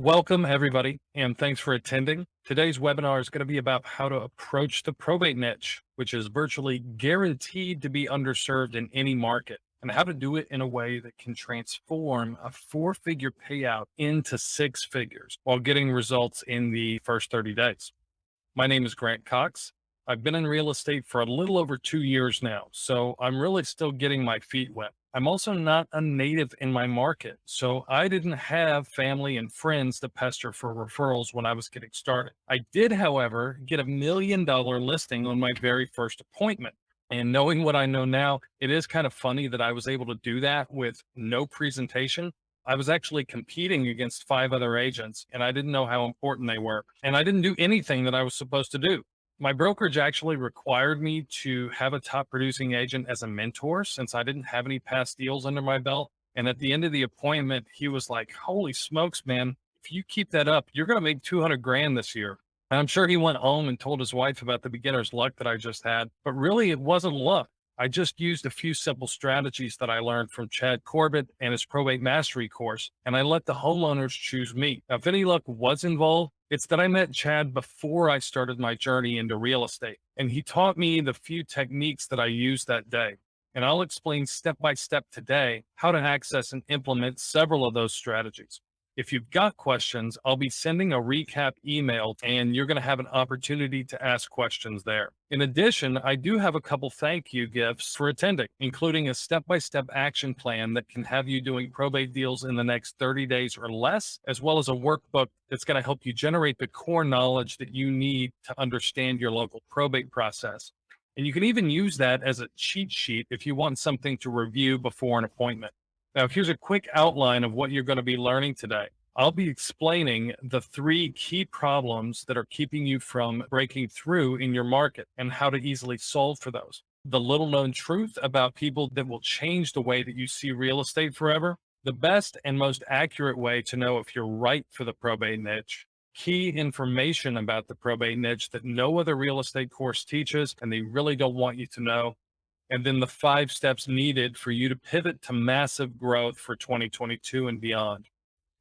Welcome, everybody, and thanks for attending. Today's webinar is going to be about how to approach the probate niche, which is virtually guaranteed to be underserved in any market, and how to do it in a way that can transform a four-figure payout into six figures while getting results in the first 30 days. My name is Grant Cox. I've been in real estate for a little over 2 years now, so I'm really still getting my feet wet. I'm also not a native in my market, so I didn't have family and friends to pester for referrals when I was getting started. I did, however, get $1 million listing on my very first appointment. And knowing what I know now, it is kind of funny that I was able to do that with no presentation. I was actually competing against five other agents, and I didn't know how important they were. And I didn't do anything that I was supposed to do. My brokerage actually required me to have a top producing agent as a mentor since I didn't have any past deals under my belt. And at the end of the appointment, he was like, "Holy smokes, man. If you keep that up, you're going to make 200 grand this year." And I'm sure he went home and told his wife about the beginner's luck that I just had. But really, it wasn't luck. I just used a few simple strategies that I learned from Chad Corbett and his probate mastery course, and I let the homeowners choose me. Now, if any luck was involved, it's that I met Chad before I started my journey into real estate, and he taught me the few techniques that I used that day. And I'll explain step by step today how to access and implement several of those strategies. If you've got questions, I'll be sending a recap email and you're going to have an opportunity to ask questions there. In addition, I do have a couple thank you gifts for attending, including a step-by-step action plan that can have you doing probate deals in the next 30 days or less, as well as a workbook that's going to help you generate the core knowledge that you need to understand your local probate process. And you can even use that as a cheat sheet if you want something to review before an appointment. Now, here's a quick outline of what you're going to be learning today. I'll be explaining the three key problems that are keeping you from breaking through in your market and how to easily solve for those. The little known truth about people that will change the way that you see real estate forever. The best and most accurate way to know if you're right for the probate niche. Key information about the probate niche that no other real estate course teaches and they really don't want you to know, and then the 5 steps needed for you to pivot to massive growth for 2022 and beyond.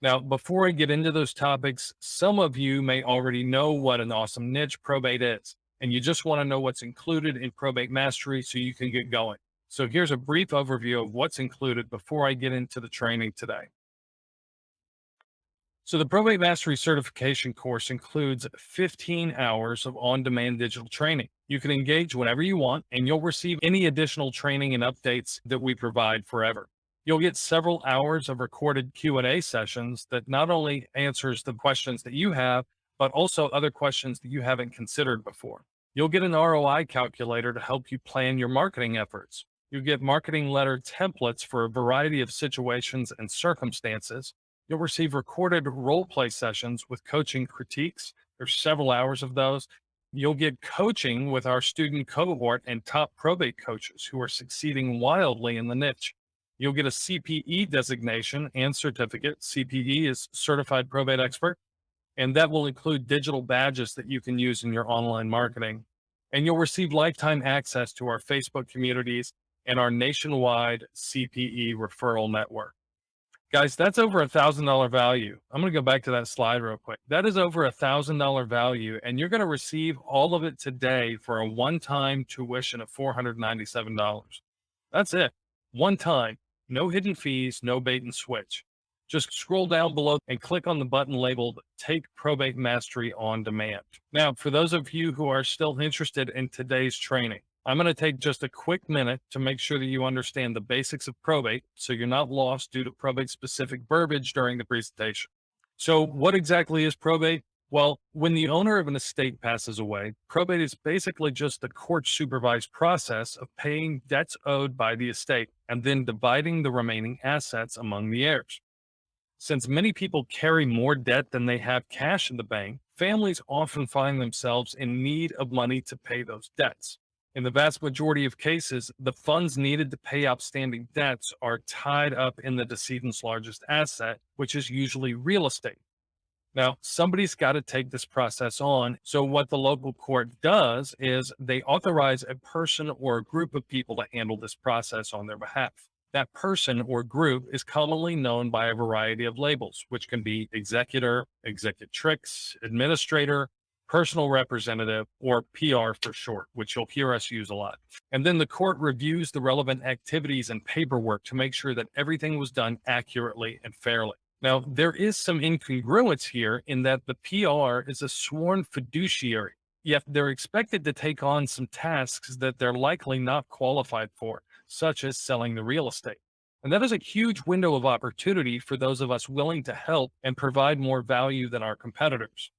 Now, before I get into those topics, some of you may already know what an awesome niche probate is, and you just want to know what's included in probate mastery so you can get going. So here's a brief overview of what's included before I get into the training today. So the Probate Mastery Certification course includes 15 hours of on-demand digital training. You can engage whenever you want, and you'll receive any additional training and updates that we provide forever. You'll get several hours of recorded Q&A sessions that not only answers the questions that you have, but also other questions that you haven't considered before. You'll get an ROI calculator to help you plan your marketing efforts. You'll get marketing letter templates for a variety of situations and circumstances. You'll receive recorded role play sessions with coaching critiques. There's several hours of those. You'll get coaching with our student cohort and top probate coaches who are succeeding wildly in the niche. You'll get a CPE designation and certificate. CPE is Certified Probate Expert, and that will include digital badges that you can use in your online marketing. And you'll receive lifetime access to our Facebook communities and our nationwide CPE referral network. Guys, that's over $1,000 value. I'm going to go back to that slide real quick. That is over $1,000 value, and you're going to receive all of it today for a one-time tuition of $497. That's it. One time. No hidden fees, no bait and switch. Just scroll down below and click on the button labeled Take Probate Mastery on Demand. Now, for those of you who are still interested in today's training, I'm going to take just a quick minute to make sure that you understand the basics of probate so you're not lost due to probate specific verbiage during the presentation. So what exactly is probate? Well, when the owner of an estate passes away, probate is basically just the court supervised process of paying debts owed by the estate and then dividing the remaining assets among the heirs. Since many people carry more debt than they have cash in the bank, families often find themselves in need of money to pay those debts. In the vast majority of cases, the funds needed to pay outstanding debts are tied up in the decedent's largest asset, which is usually real estate. Now, somebody's got to take this process on. So what the local court does is they authorize a person or a group of people to handle this process on their behalf. That person or group is commonly known by a variety of labels, which can be executor, executrix, administrator, personal representative, or PR for short, which you'll hear us use a lot. And then the court reviews the relevant activities and paperwork to make sure that everything was done accurately and fairly. Now, there is some incongruence here in that the PR is a sworn fiduciary, yet they're expected to take on some tasks that they're likely not qualified for, such as selling the real estate. And that is a huge window of opportunity for those of us willing to help and provide more value than our competitors.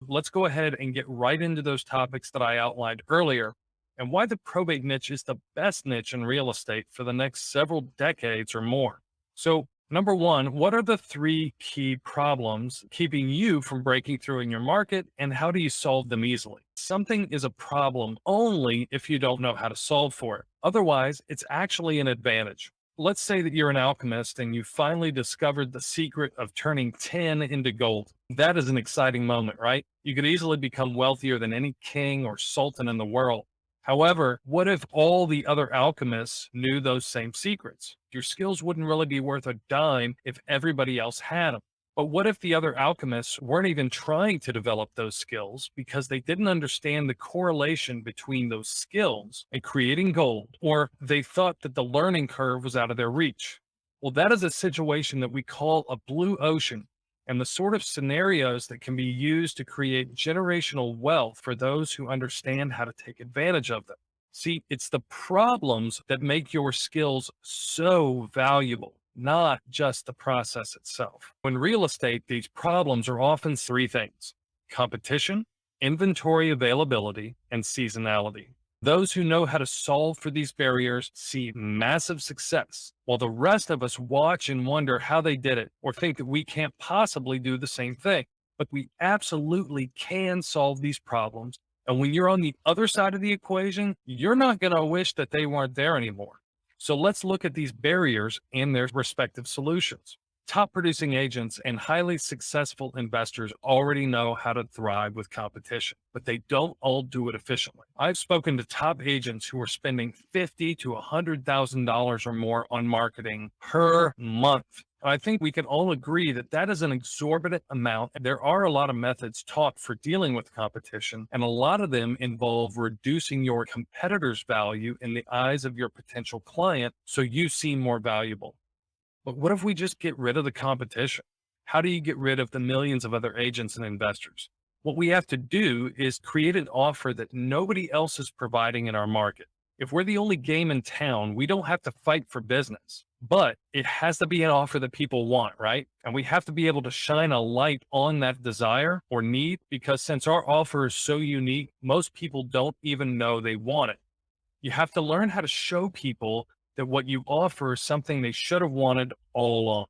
Let's go ahead and get right into those topics that I outlined earlier and why the probate niche is the best niche in real estate for the next several decades or more. So, number one, what are the three key problems keeping you from breaking through in your market, and how do you solve them easily? Something is a problem only if you don't know how to solve for it. Otherwise, it's actually an advantage. Let's say that you're an alchemist and you finally discovered the secret of turning tin into gold. That is an exciting moment, right? You could easily become wealthier than any king or sultan in the world. However, what if all the other alchemists knew those same secrets? Your skills wouldn't really be worth a dime if everybody else had them. But what if the other alchemists weren't even trying to develop those skills because they didn't understand the correlation between those skills and creating gold, or they thought that the learning curve was out of their reach? Well, that is a situation that we call a blue ocean, and the sort of scenarios that can be used to create generational wealth for those who understand how to take advantage of them. See, it's the problems that make your skills so valuable, not just the process itself. In real estate, these problems are often three things: competition, inventory availability, and seasonality. Those who know how to solve for these barriers see massive success, while the rest of us watch and wonder how they did it or think that we can't possibly do the same thing. But we absolutely can solve these problems. And when you're on the other side of the equation, you're not going to wish that they weren't there anymore. So let's look at these barriers and their respective solutions. Top producing agents and highly successful investors already know how to thrive with competition, but they don't all do it efficiently. I've spoken to top agents who are spending $50 to $100,000 or more on marketing per month. I think we can all agree that that is an exorbitant amount. There are a lot of methods taught for dealing with competition, and a lot of them involve reducing your competitor's value in the eyes of your potential client so you seem more valuable. But what if we just get rid of the competition? How do you get rid of the millions of other agents and investors? What we have to do is create an offer that nobody else is providing in our market. If we're the only game in town, we don't have to fight for business, but it has to be an offer that people want, right? And we have to be able to shine a light on that desire or need, because since our offer is so unique, most people don't even know they want it. You have to learn how to show people that what you offer is something they should have wanted all along.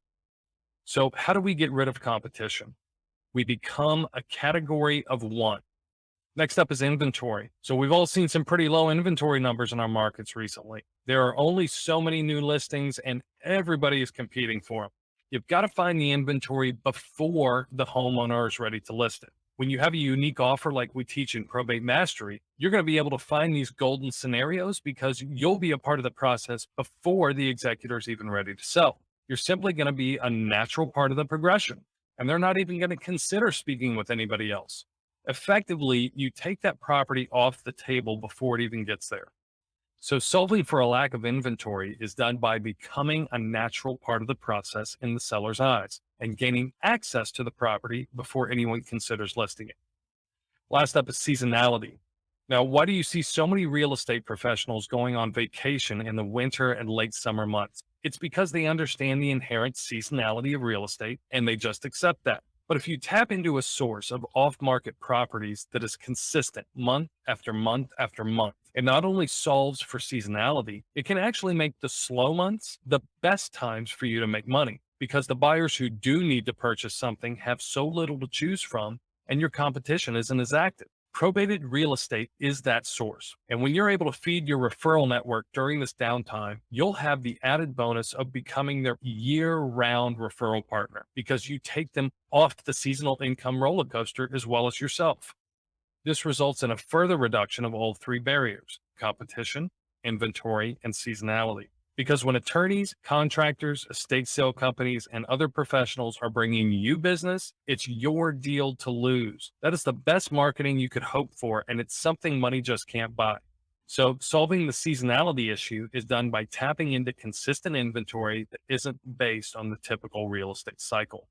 So, how do we get rid of competition? We become a category of one. Next up is inventory. So, we've all seen some pretty low inventory numbers in our markets recently. There are only so many new listings, and everybody is competing for them. You've got to find the inventory before the homeowner is ready to list it. When you have a unique offer like we teach in Probate Mastery, you're going to be able to find these golden scenarios because you'll be a part of the process before the executor is even ready to sell. You're simply going to be a natural part of the progression, and they're not even going to consider speaking with anybody else. Effectively, you take that property off the table before it even gets there. So solving for a lack of inventory is done by becoming a natural part of the process in the seller's eyes and gaining access to the property before anyone considers listing it. Last up is seasonality. Now, why do you see so many real estate professionals going on vacation in the winter and late summer months? It's because they understand the inherent seasonality of real estate and they just accept that. But if you tap into a source of off market properties that is consistent month after month after month, it not only solves for seasonality, it can actually make the slow months the best times for you to make money, because the buyers who do need to purchase something have so little to choose from and your competition isn't as active. Probated real estate is that source. And when you're able to feed your referral network during this downtime, you'll have the added bonus of becoming their year-round referral partner because you take them off the seasonal income roller coaster as well as yourself. This results in a further reduction of all three barriers: competition, inventory, and seasonality. Because when attorneys, contractors, estate sale companies, and other professionals are bringing you business, it's your deal to lose. That is the best marketing you could hope for, and it's something money just can't buy. So, solving the seasonality issue is done by tapping into consistent inventory that isn't based on the typical real estate cycle.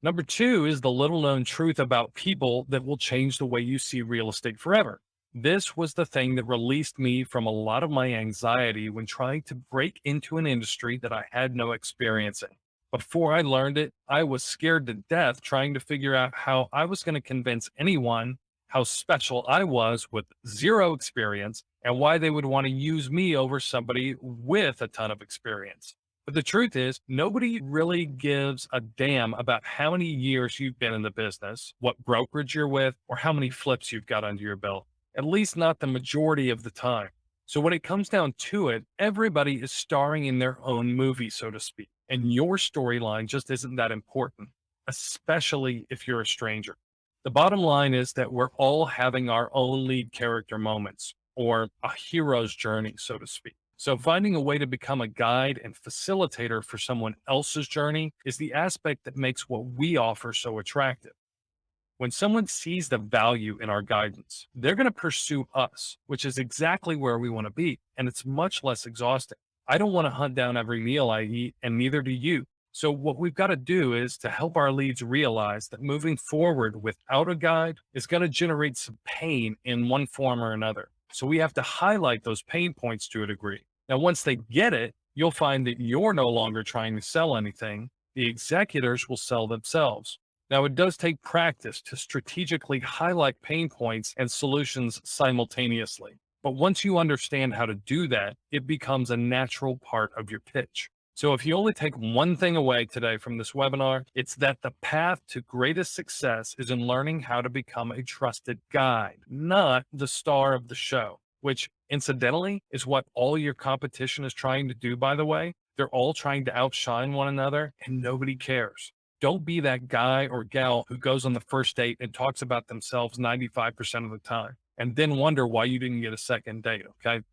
Number two is the little known truth about people that will change the way you see real estate forever. This was the thing that released me from a lot of my anxiety when trying to break into an industry that I had no experience in. Before I learned it, I was scared to death trying to figure out how I was going to convince anyone how special I was with zero experience and why they would want to use me over somebody with a ton of experience. But the truth is, nobody really gives a damn about how many years you've been in the business, what brokerage you're with, or how many flips you've got under your belt, at least not the majority of the time. So when it comes down to it, everybody is starring in their own movie, so to speak. And your storyline just isn't that important, especially if you're a stranger. The bottom line is that we're all having our own lead character moments or a hero's journey, so to speak. So, finding a way to become a guide and facilitator for someone else's journey is the aspect that makes what we offer so attractive. When someone sees the value in our guidance, they're going to pursue us, which is exactly where we want to be. And it's much less exhausting. I don't want to hunt down every meal I eat, and neither do you. So, what we've got to do is to help our leads realize that moving forward without a guide is going to generate some pain in one form or another. So, we have to highlight those pain points to a degree. Now, once they get it, you'll find that you're no longer trying to sell anything. The executors will sell themselves. Now, it does take practice to strategically highlight pain points and solutions simultaneously. But once you understand how to do that, it becomes a natural part of your pitch. So, if you only take one thing away today from this webinar, it's that the path to greatest success is in learning how to become a trusted guide, not the star of the show, which incidentally is what all your competition is trying to do, by the way. They're all trying to outshine one another and nobody cares. Don't be that guy or gal who goes on the first date and talks about themselves 95% of the time and then wonder why you didn't get a second date. Okay.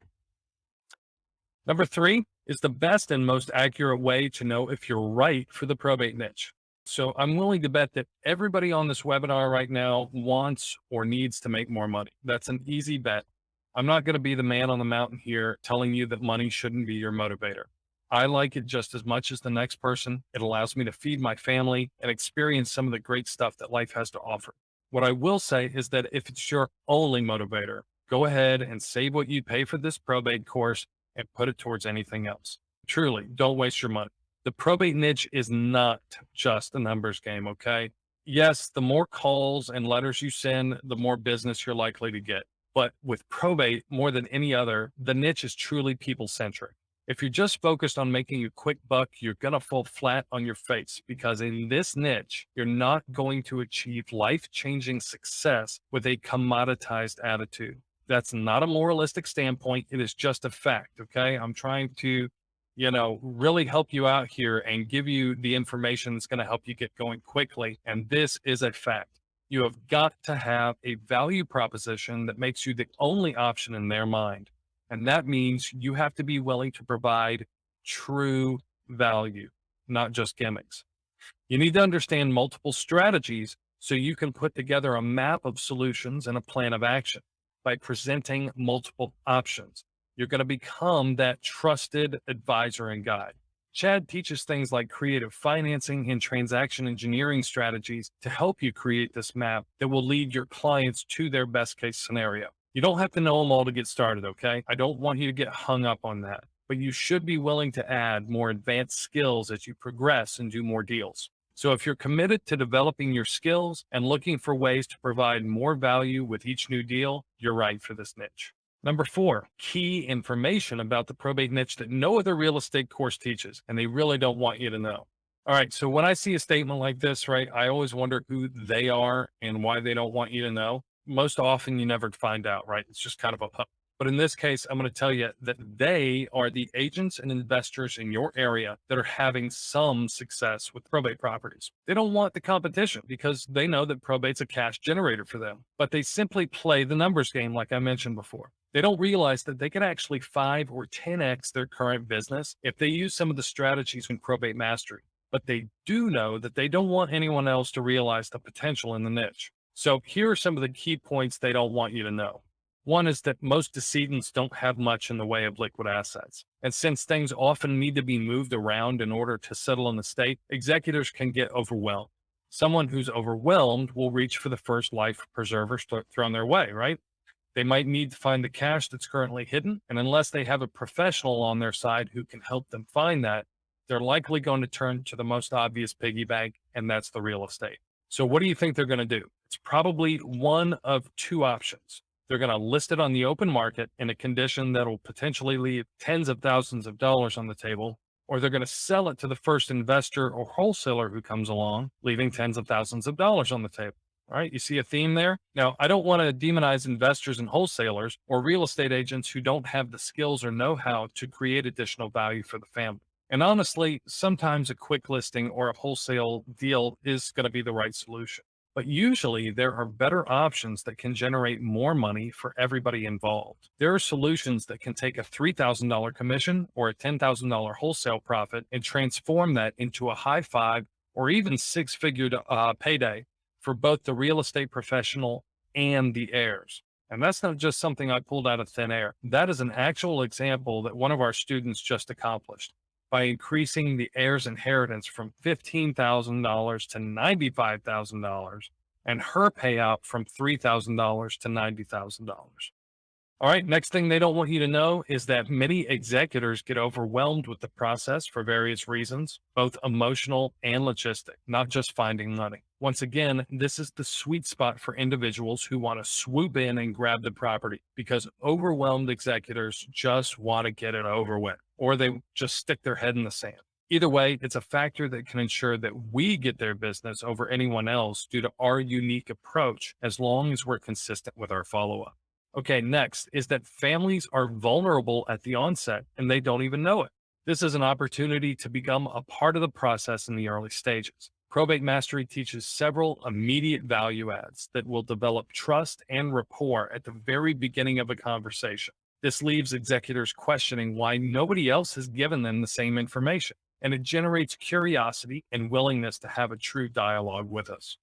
Number three is the best and most accurate way to know if you're right for the probate niche. So I'm willing to bet that everybody on this webinar right now wants or needs to make more money. That's an easy bet. I'm not going to be the man on the mountain here telling you that money shouldn't be your motivator. I like it just as much as the next person. It allows me to feed my family and experience some of the great stuff that life has to offer. What I will say is that if it's your only motivator, go ahead and save what you pay for this probate course and put it towards anything else. Truly, don't waste your money. The probate niche is not just a numbers game, okay? Yes, the more calls and letters you send, the more business you're likely to get. But with probate, more than any other, the niche is truly people centric. If you're just focused on making a quick buck, you're going to fall flat on your face because in this niche, you're not going to achieve life changing success with a commoditized attitude. That's not a moralistic standpoint. It is just a fact. Okay. I'm trying to, really help you out here and give you the information that's going to help you get going quickly. And this is a fact. You have got to have a value proposition that makes you the only option in their mind. And that means you have to be willing to provide true value, not just gimmicks. You need to understand multiple strategies so you can put together a map of solutions and a plan of action. By presenting multiple options, you're going to become that trusted advisor and guide. Chad teaches things like creative financing and transaction engineering strategies to help you create this map that will lead your clients to their best case scenario. You don't have to know them all to get started, okay? I don't want you to get hung up on that, but you should be willing to add more advanced skills as you progress and do more deals. So if you're committed to developing your skills and looking for ways to provide more value with each new deal, you're right for this niche. Number four, key information about the probate niche that no other real estate course teaches, and they really don't want you to know. All right, so when I see a statement like this, right, I always wonder who they are and why they don't want you to know. Most often you never find out, right? It's just kind of a hook. But in this case, I'm going to tell you that they are the agents and investors in your area that are having some success with probate properties. They don't want the competition because they know that probate's a cash generator for them, but they simply play the numbers game, like I mentioned before. They don't realize that they can actually 5 or 10x their current business if they use some of the strategies in probate mastery. But they do know that they don't want anyone else to realize the potential in the niche. So here are some of the key points they don't want you to know. One is that most decedents don't have much in the way of liquid assets. And since things often need to be moved around in order to settle an estate, executors can get overwhelmed. Someone who's overwhelmed will reach for the first life preserver thrown their way, right? They might need to find the cash that's currently hidden. And unless they have a professional on their side who can help them find that, they're likely going to turn to the most obvious piggy bank, and that's the real estate. So, what do you think they're going to do? It's probably one of two options. They're going to list it on the open market in a condition that will potentially leave tens of thousands of dollars on the table, or they're going to sell it to the first investor or wholesaler who comes along, leaving tens of thousands of dollars on the table. All right, you see a theme there? Now, I don't want to demonize investors and wholesalers or real estate agents who don't have the skills or know how to create additional value for the family. And honestly, sometimes a quick listing or a wholesale deal is going to be the right solution. But usually there are better options that can generate more money for everybody involved. There are solutions that can take a $3,000 commission or a $10,000 wholesale profit and transform that into a high five or even six-figure payday for both the real estate professional and the heirs. And that's not just something I pulled out of thin air. That is an actual example that one of our students just accomplished by increasing the heir's inheritance from $15,000 to $95,000 and her payout from $3,000 to $90,000. All right. Next thing they don't want you to know is that many executors get overwhelmed with the process for various reasons, both emotional and logistic, not just finding money. Once again, this is the sweet spot for individuals who want to swoop in and grab the property because overwhelmed executors just want to get it over with, or they just stick their head in the sand. Either way, it's a factor that can ensure that we get their business over anyone else due to our unique approach, as long as we're consistent with our follow up. Okay, next is that families are vulnerable at the onset and they don't even know it. This is an opportunity to become a part of the process in the early stages. Probate Mastery teaches several immediate value adds that will develop trust and rapport at the very beginning of a conversation. This leaves executors questioning why nobody else has given them the same information, and it generates curiosity and willingness to have a true dialogue with us.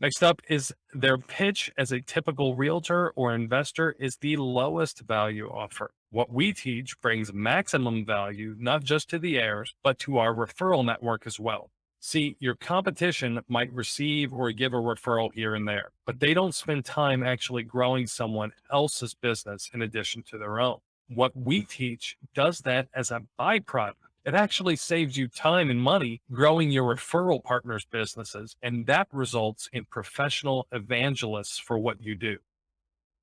Next up is their pitch as a typical realtor or investor is the lowest value offer. What we teach brings maximum value, not just to the heirs, but to our referral network as well. See, your competition might receive or give a referral here and there, but they don't spend time actually growing someone else's business in addition to their own. What we teach does that as a byproduct. It actually saves you time and money growing your referral partners' businesses, and that results in professional evangelists for what you do.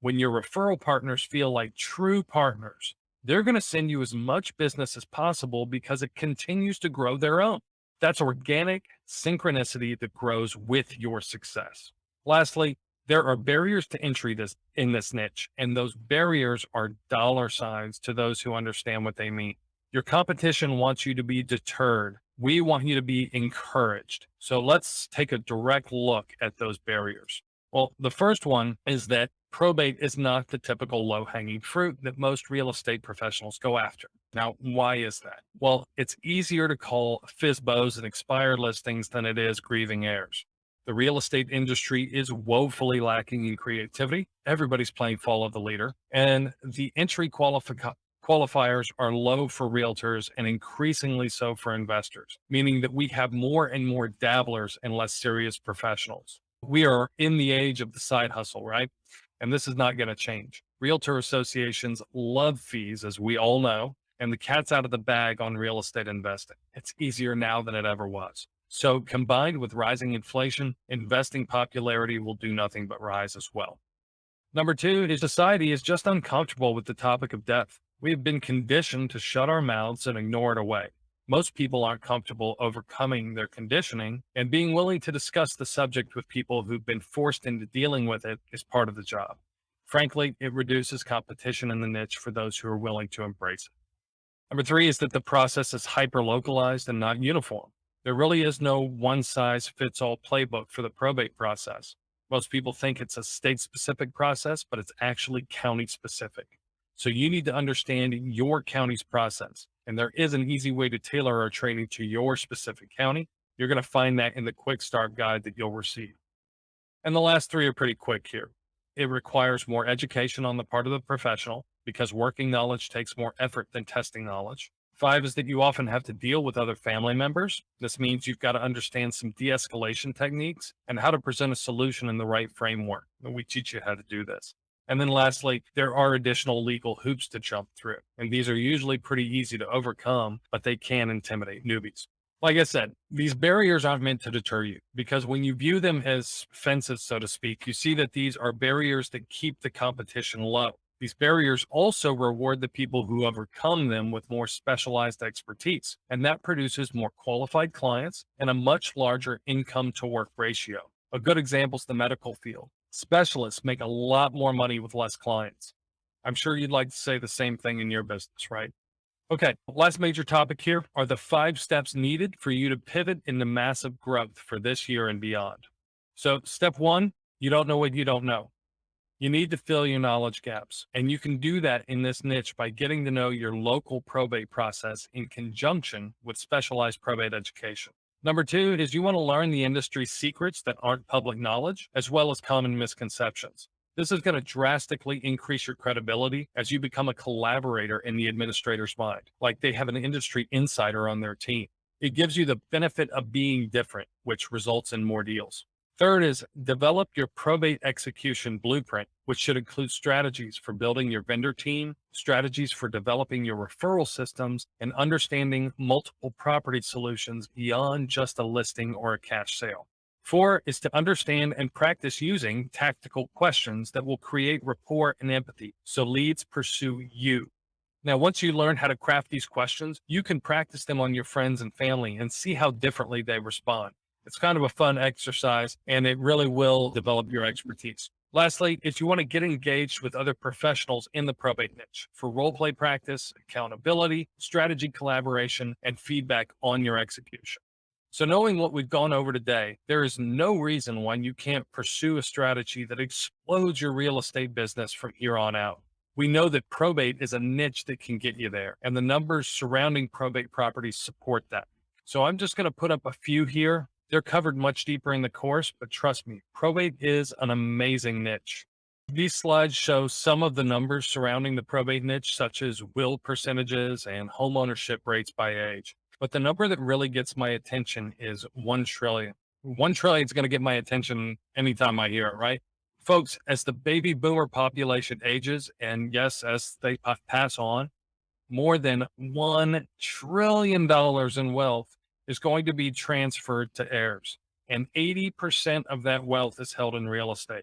When your referral partners feel like true partners, they're going to send you as much business as possible because it continues to grow their own. That's organic synchronicity that grows with your success. Lastly, there are barriers to entry in this niche, and those barriers are dollar signs to those who understand what they mean. Your competition wants you to be deterred. We want you to be encouraged. So let's take a direct look at those barriers. Well, the first one is that probate is not the typical low hanging fruit that most real estate professionals go after. Now, why is that? Well, it's easier to call FISBOs and expired listings than it is grieving heirs. The real estate industry is woefully lacking in creativity. Everybody's playing follow the leader, and the entry qualifiers are low for realtors and increasingly so for investors, meaning that we have more and more dabblers and less serious professionals. We are in the age of the side hustle, right? And this is not going to change. Realtor associations love fees, as we all know, and the cat's out of the bag on real estate investing. It's easier now than it ever was. So combined with rising inflation, investing popularity will do nothing but rise as well. Number two is society is just uncomfortable with the topic of death. We have been conditioned to shut our mouths and ignore it away. Most people aren't comfortable overcoming their conditioning, and being willing to discuss the subject with people who've been forced into dealing with it is part of the job. Frankly, it reduces competition in the niche for those who are willing to embrace it. Number three is that the process is hyper localized and not uniform. There really is no one size fits all playbook for the probate process. Most people think it's a state specific process, but it's actually county specific. So you need to understand your county's process. And there is an easy way to tailor our training to your specific county. You're going to find that in the quick start guide that you'll receive. And the last three are pretty quick here. It requires more education on the part of the professional because working knowledge takes more effort than testing knowledge. Five is that you often have to deal with other family members. This means you've got to understand some de escalation techniques and how to present a solution in the right framework. And we teach you how to do this. And then lastly, there are additional legal hoops to jump through. And these are usually pretty easy to overcome, but they can intimidate newbies. Like I said, these barriers aren't meant to deter you because when you view them as fences, so to speak, you see that these are barriers that keep the competition low. These barriers also reward the people who overcome them with more specialized expertise, and that produces more qualified clients and a much larger income to work ratio. A good example is the medical field. Specialists make a lot more money with less clients. I'm sure you'd like to say the same thing in your business, right? Okay, last major topic here are the 5 steps needed for you to pivot into massive growth for this year and beyond. So, step one, you don't know what you don't know. You need to fill your knowledge gaps, and you can do that in this niche by getting to know your local probate process in conjunction with specialized probate education. Number two is you want to learn the industry secrets that aren't public knowledge, as well as common misconceptions. This is going to drastically increase your credibility as you become a collaborator in the administrator's mind, like they have an industry insider on their team. It gives you the benefit of being different, which results in more deals. Third is develop your probate execution blueprint, which should include strategies for building your vendor team, strategies for developing your referral systems, and understanding multiple property solutions beyond just a listing or a cash sale. Four is to understand and practice using tactical questions that will create rapport and empathy so leads pursue you. Now, once you learn how to craft these questions, you can practice them on your friends and family and see how differently they respond. It's kind of a fun exercise and it really will develop your expertise. Lastly, if you want to get engaged with other professionals in the probate niche for role play practice, accountability, strategy collaboration, and feedback on your execution. So, knowing what we've gone over today, there is no reason why you can't pursue a strategy that explodes your real estate business from here on out. We know that probate is a niche that can get you there, and the numbers surrounding probate properties support that. So, I'm just going to put up a few here. They're covered much deeper in the course, but trust me, probate is an amazing niche. These slides show some of the numbers surrounding the probate niche, such as will percentages and home ownership rates by age. But the number that really gets my attention is 1 trillion. 1 trillion is going to get my attention anytime I hear it, right? Folks, as the baby boomer population ages, and yes, as they pass on, more than $1 trillion in wealth is going to be transferred to heirs. And 80% of that wealth is held in real estate.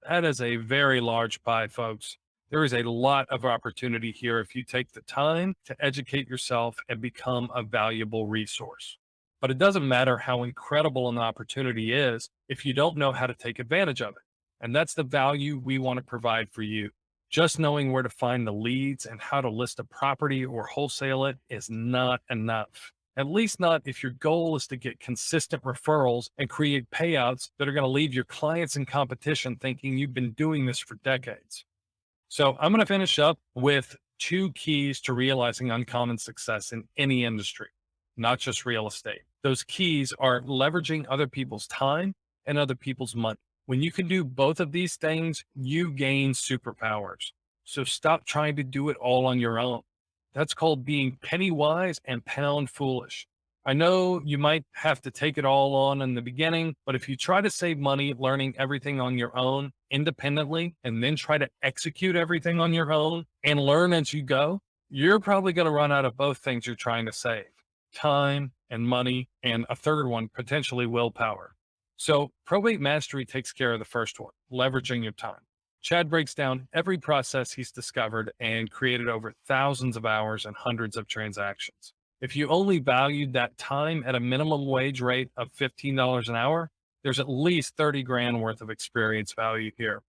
That is a very large pie, folks. There is a lot of opportunity here if you take the time to educate yourself and become a valuable resource. But it doesn't matter how incredible an opportunity is if you don't know how to take advantage of it. And that's the value we want to provide for you. Just knowing where to find the leads and how to list a property or wholesale it is not enough. At least not if your goal is to get consistent referrals and create payouts that are going to leave your clients in competition thinking you've been doing this for decades. So I'm going to finish up with 2 keys to realizing uncommon success in any industry, not just real estate. Those keys are leveraging other people's time and other people's money. When you can do both of these things, you gain superpowers. So stop trying to do it all on your own. That's called being penny wise and pound foolish. I know you might have to take it all on in the beginning, but if you try to save money learning everything on your own independently and then try to execute everything on your own and learn as you go, you're probably going to run out of both things you're trying to save: time and money, and a third one, potentially willpower. So probate mastery takes care of the first one, leveraging your time. Chad breaks down every process he's discovered and created over thousands of hours and hundreds of transactions. If you only valued that time at a minimum wage rate of $15 an hour, there's at least 30 grand worth of experience value here.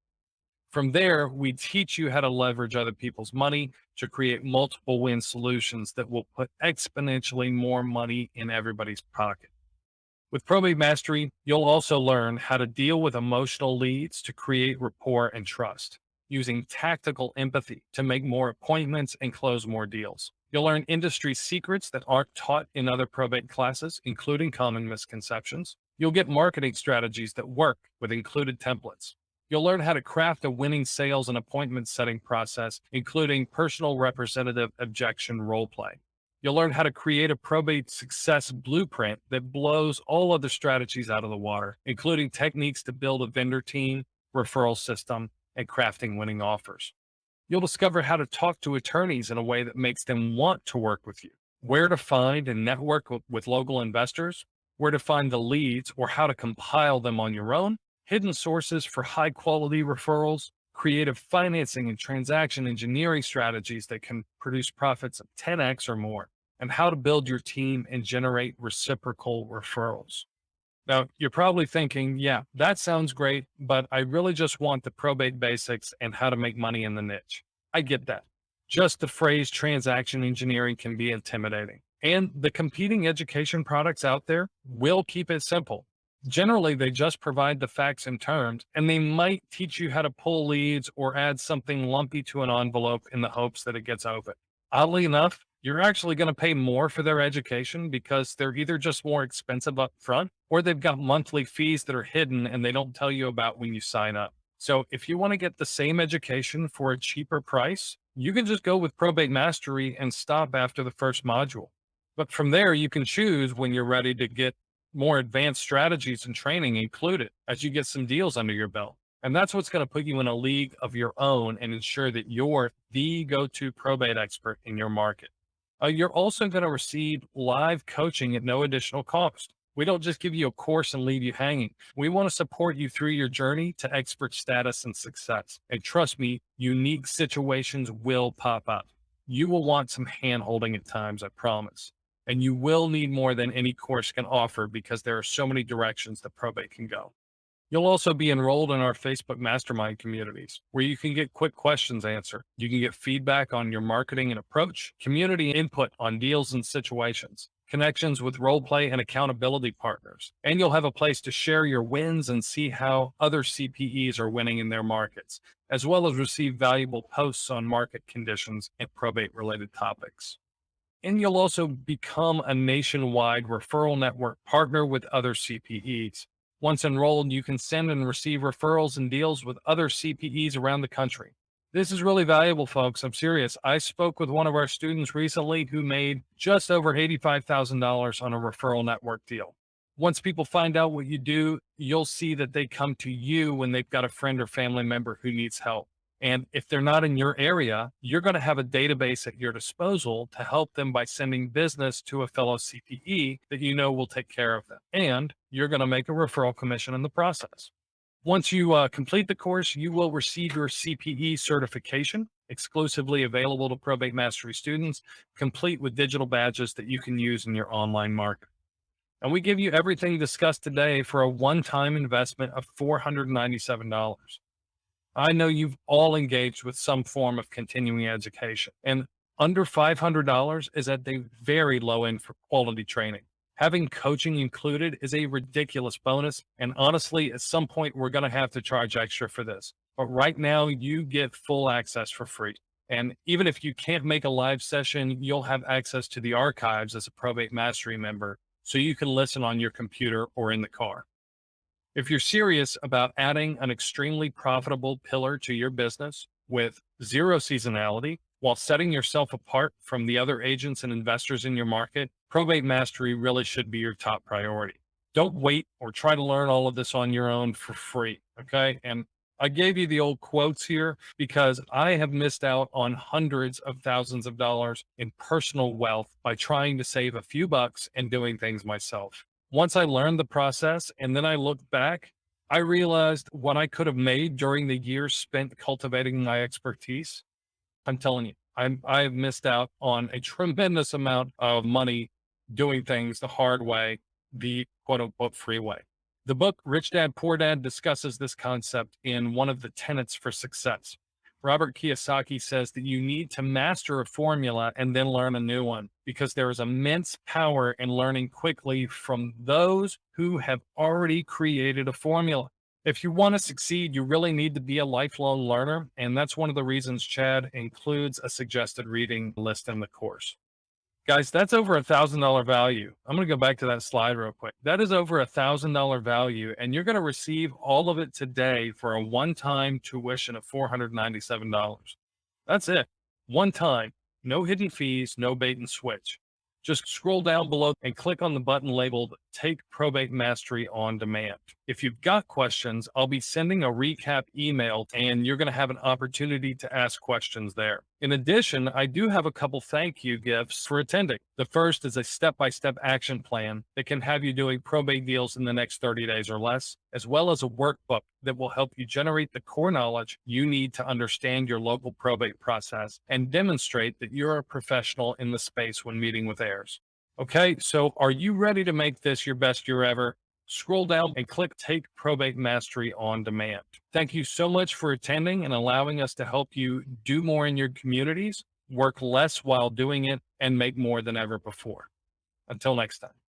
From there, we teach you how to leverage other people's money to create multiple win solutions that will put exponentially more money in everybody's pocket. With Probate Mastery, you'll also learn how to deal with emotional leads to create rapport and trust. using tactical empathy to make more appointments and close more deals. You'll learn industry secrets that aren't taught in other probate classes, including common misconceptions. You'll get marketing strategies that work with included templates. You'll learn how to craft a winning sales and appointment setting process, including personal representative objection role play. You'll learn how to create a probate success blueprint that blows all other strategies out of the water, including techniques to build a vendor team, referral system, and crafting winning offers. You'll discover how to talk to attorneys in a way that makes them want to work with you, where to find and network with local investors, where to find the leads or how to compile them on your own, hidden sources for high quality referrals, creative financing and transaction engineering strategies that can produce profits of 10x or more, and how to build your team and generate reciprocal referrals. Now, you're probably thinking, yeah, that sounds great, but I really just want the probate basics and how to make money in the niche. I get that. Just the phrase transaction engineering can be intimidating. And the competing education products out there will keep it simple. Generally, they just provide the facts and terms, and they might teach you how to pull leads or add something lumpy to an envelope in the hopes that it gets open. Oddly enough, you're actually going to pay more for their education because they're either just more expensive up front or they've got monthly fees that are hidden and they don't tell you about when you sign up. So if you want to get the same education for a cheaper price, you can just go with Probate Mastery and stop after the first module. But from there, you can choose when you're ready to get more advanced strategies and training included as you get some deals under your belt. And that's what's going to put you in a league of your own and ensure that you're the go-to probate expert in your market. You're also going to receive live coaching at no additional cost. We don't just give you a course and leave you hanging. We want to support you through your journey to expert status and success. And trust me, unique situations will pop up. You will want some hand holding at times, I promise. And you will need more than any course can offer because there are so many directions that probate can go. You'll also be enrolled in our Facebook mastermind communities where you can get quick questions answered. You can get feedback on your marketing and approach, community input on deals and situations, connections with role play and accountability partners. And you'll have a place to share your wins and see how other CPEs are winning in their markets, as well as receive valuable posts on market conditions and probate related topics. And you'll also become a nationwide referral network partner with other CPEs. Once enrolled, you can send and receive referrals and deals with other CPEs around the country. This is really valuable, folks. I'm serious. I spoke with one of our students recently who made just over $85,000 on a referral network deal. Once people find out what you do, you'll see that they come to you when they've got a friend or family member who needs help. And if they're not in your area, you're going to have a database at your disposal to help them by sending business to a fellow CPE that you know will take care of them. And you're going to make a referral commission in the process. Once you complete the course, you will receive your CPE certification, exclusively available to Probate Mastery students, complete with digital badges that you can use in your online market. And we give you everything discussed today for a one-time investment of $497. I know you've all engaged with some form of continuing education, and under $500 is at the very low end for quality training. Having coaching included is a ridiculous bonus, and honestly, at some point, we're going to have to charge extra for this. But right now, you get full access for free. And even if you can't make a live session, you'll have access to the archives as a Probate Mastery member, so you can listen on your computer or in the car. If you're serious about adding an extremely profitable pillar to your business with zero seasonality while setting yourself apart from the other agents and investors in your market, Probate Mastery really should be your top priority. Don't wait or try to learn all of this on your own for free. Okay. And I gave you the old quotes here because I have missed out on hundreds of thousands of dollars in personal wealth by trying to save a few bucks and doing things myself. Once I learned the process and then I looked back, I realized what I could have made during the years spent cultivating my expertise. I'm telling you, I've missed out on a tremendous amount of money doing things the hard way, the quote unquote free way. The book Rich Dad Poor Dad discusses this concept in one of the tenets for success. Robert Kiyosaki says that you need to master a formula and then learn a new one because there is immense power in learning quickly from those who have already created a formula. If you want to succeed, you really need to be a lifelong learner. And that's one of the reasons Chad includes a suggested reading list in the course. Guys, that's over $1,000 value. I'm going to go back to that slide real quick. That is over $1,000 value, and you're going to receive all of it today for a one-time tuition of $497. That's it. One time. No hidden fees, no bait and switch. Just scroll down below and click on the button labeled Take Probate Mastery on Demand. If you've got questions, I'll be sending a recap email and you're going to have an opportunity to ask questions there. In addition, I do have a couple thank you gifts for attending. The first is a step-by-step action plan that can have you doing probate deals in the next 30 days or less, as well as a workbook that will help you generate the core knowledge you need to understand your local probate process and demonstrate that you're a professional in the space when meeting with heirs. Okay, so are you ready to make this your best year ever? Scroll down and click Take Probate Mastery on Demand. Thank you so much for attending and allowing us to help you do more in your communities, work less while doing it, and make more than ever before. Until next time.